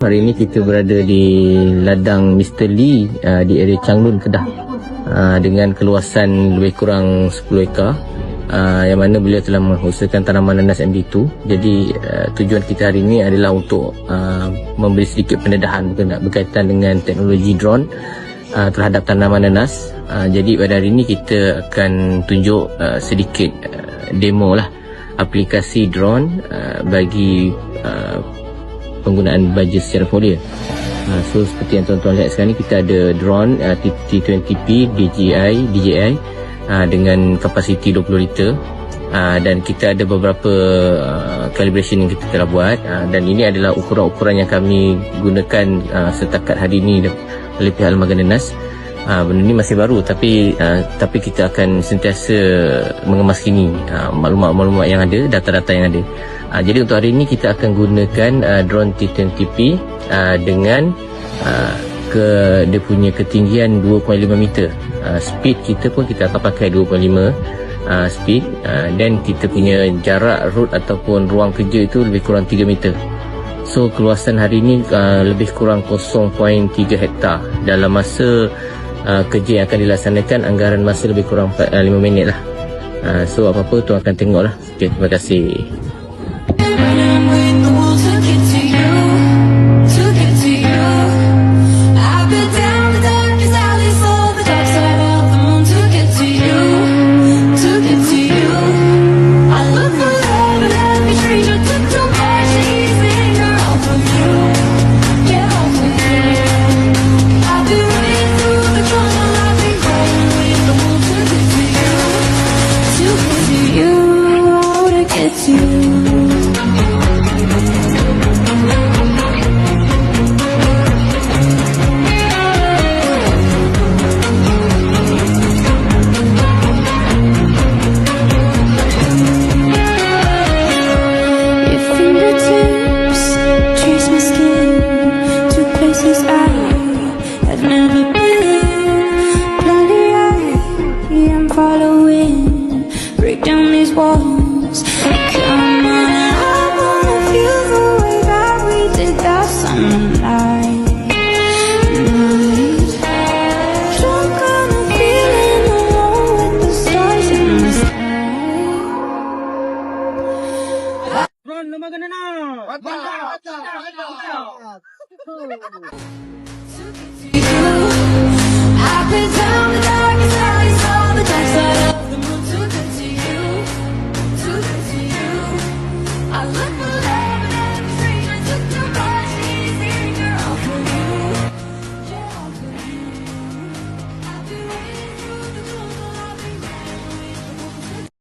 Hari ini kita berada di ladang Mr. Lee di area Changlun, Kedah, dengan keluasan lebih kurang 10 ekar, yang mana beliau telah mengusahakan tanaman nanas MD2. Jadi tujuan kita hari ini adalah untuk memberi sedikit pendedahan berkaitan dengan teknologi drone terhadap tanaman nanas. Jadi pada hari ini kita akan tunjuk sedikit demo lah aplikasi drone bagi penggunaan baja secara foliar. So seperti yang tuan-tuan lihat sekarang ni, kita ada drone T20P DJI dengan kapasiti 20 liter, dan kita ada beberapa calibration yang kita telah buat, dan ini adalah ukuran-ukuran yang kami gunakan setakat hari ini oleh pihak Lembaga Nanas. Benda ni masih baru, tapi kita akan sentiasa mengemaskini maklumat-maklumat yang ada, data-data yang ada. Jadi untuk hari ini kita akan gunakan drone T20P dengan dia punya ketinggian 2.5 meter. Speed kita pun kita akan pakai 2.5 speed, dan kita punya jarak root ataupun ruang kerja itu lebih kurang 3 meter. So keluasan hari ini lebih kurang 0.3 hektar. Dalam masa kerja yang akan dilaksanakan, anggaran masa lebih kurang 5 minit lah. So apa-apa tuan akan tengok lah. Okay, terima kasih. Break down these walls. Come on, I wanna feel the way that we did that summer night. Drunk on a feeling alone with the stars in the sky. Run, Lembaga Nanas.